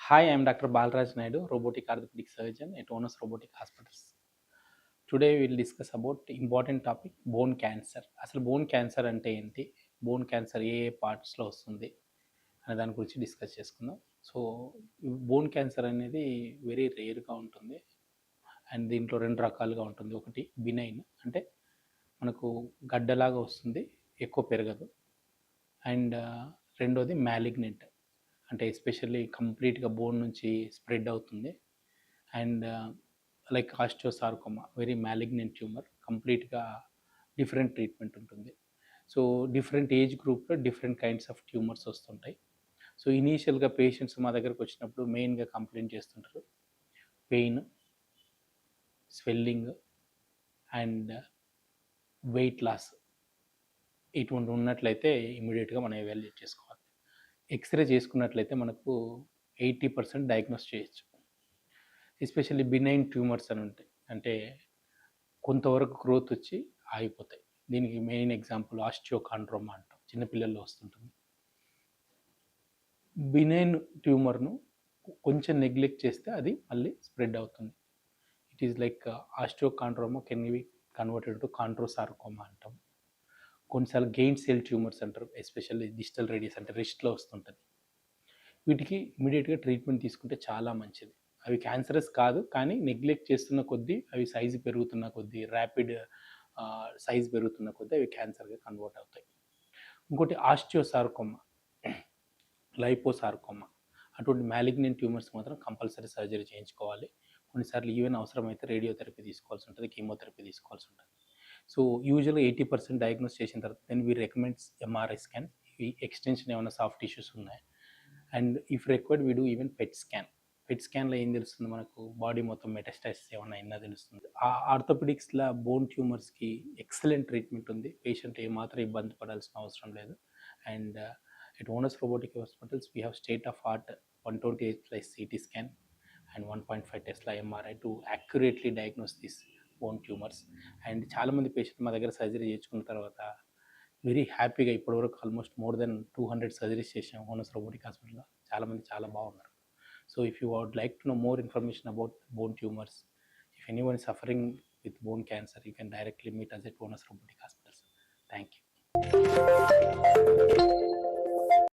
Hi, I am Dr. Balraj Naidu, robotic orthopedic surgeon at Onus Robotic Hospitals. Today we will discuss about important topic bone cancer. అసలు bone cancer అంటే ఏంటి, bone cancer ఏ పార్ట్స్లో వస్తుంది అనే దాని గురించి discuss చేసుకుందాం. So bone cancer అనేది very రేర్గా ఉంటుంది అండ్ దీంట్లో రెండు రకాలుగా ఉంటుంది. ఒకటి బినైన్, అంటే మనకు గడ్డలాగా వస్తుంది, ఎక్కువ పెరగదు. అండ్ రెండోది మ్యాలిగ్నెంట్, అంటే ఎస్పెషల్లీ కంప్లీట్గా బోన్ నుంచి స్ప్రెడ్ అవుతుంది. And like osteosarcoma, very malignant tumour, కంప్లీట్గా డిఫరెంట్ ట్రీట్మెంట్ ఉంటుంది. సో డిఫరెంట్ ఏజ్ గ్రూప్లో డిఫరెంట్ కైండ్స్ ఆఫ్ ట్యూమర్స్ వస్తుంటాయి. సో ఇనీషియల్గా పేషెంట్స్ మా దగ్గరకు వచ్చినప్పుడు మెయిన్గా కంప్లైంట్ చేస్తుంటారు pain, swelling and weight loss. ఇటువంటి ఉన్నట్లయితే ఇమీడియట్గా మనం ఎవాల్యుయేట్ చేసుకోవాలి. ఎక్స్రే చేసుకున్నట్లయితే మనకు 80% డయాగ్నోస్ చేయొచ్చు. ఎస్పెషల్లీ బినైన్ ట్యూమర్స్ అని ఉంటాయి, అంటే కొంతవరకు గ్రోత్ వచ్చి ఆగిపోతాయి. దీనికి మెయిన్ ఎగ్జాంపుల్ ఆస్టియోకాండ్రోమా అంటాం, చిన్నపిల్లల్లో వస్తుంటుంది. బినైన్ ట్యూమర్ను కొంచెం నెగ్లెక్ట్ చేస్తే అది మళ్ళీ స్ప్రెడ్ అవుతుంది. It is like osteochondroma can be converted to chondrosarcoma అంటాం. కొన్నిసార్లు గెయిన్ సెల్ ట్యూమర్స్ అంటారు, ఎస్పెషల్లీ డిజిటల్ రేడియస్ అంటే రిస్ట్లో వస్తుంటుంది. వీటికి ఇమీడియట్గా ట్రీట్మెంట్ తీసుకుంటే చాలా మంచిది. అవి క్యాన్సరస్ కాదు, కానీ నెగ్లెక్ట్ చేస్తున్న కొద్దీ అవి సైజు పెరుగుతున్న కొద్దీ, ర్యాపిడ్ సైజ్ పెరుగుతున్న కొద్దీ అవి క్యాన్సర్గా కన్వర్ట్ అవుతాయి. ఇంకోటి ఆస్టియోసార్కోమా, లైపోసార్కోమా, అటువంటి మ్యాలిగ్నెంట్ ట్యూమర్స్ మాత్రం కంపల్సరీ సర్జరీ చేయించుకోవాలి. కొన్నిసార్లు ఈవెన్ అవసరమైతే రేడియోథెరపీ తీసుకోవాల్సి ఉంటుంది, కీమోథెరపీ తీసుకోవాల్సి ఉంటుంది. సో యూజువల్గా 80% డయాగ్నోస్ చేసిన తర్వాత then we recommends MRI scan. ఈ ఎక్స్టెన్షన్ ఏమైనా సాఫ్ట్ టిష్యూస్ ఉన్నాయి, and if required we do even PET scan. PET స్కాన్లో ఏం తెలుస్తుంది, మనకు బాడీ మొత్తం మెటాస్టాసిస్ ఏమైనా అయినా తెలుస్తుంది. ఆ ఆర్థోపెడిక్స్లో బోన్ ట్యూమర్స్కి ఎక్సలెంట్ ట్రీట్మెంట్ ఉంది. పేషెంట్ ఏమాత్రం ఇబ్బంది పడాల్సిన అవసరం లేదు. And at Onus Robotic Hospitals we have state of art 128 plus CT scan and 1.5 Tesla MRI to accurately diagnose these bone tumors. And చాలామంది పేషెంట్ మా దగ్గర సర్జరీ చేయించుకున్న తర్వాత వెరీ హ్యాపీగా ఇప్పటివరకు ఆల్మోస్ట్ మోర్ దెన్ 200 సర్జరీస్ చేసాం ఓనస్ రోబోటిక్ హాస్పిటల్లో. చాలామంది చాలా బాగున్నారు. So if you would like to know more information about bone tumors, if anyone is suffering with bone cancer, you can directly meet us at Onus Robotic Hospitals. Thank you.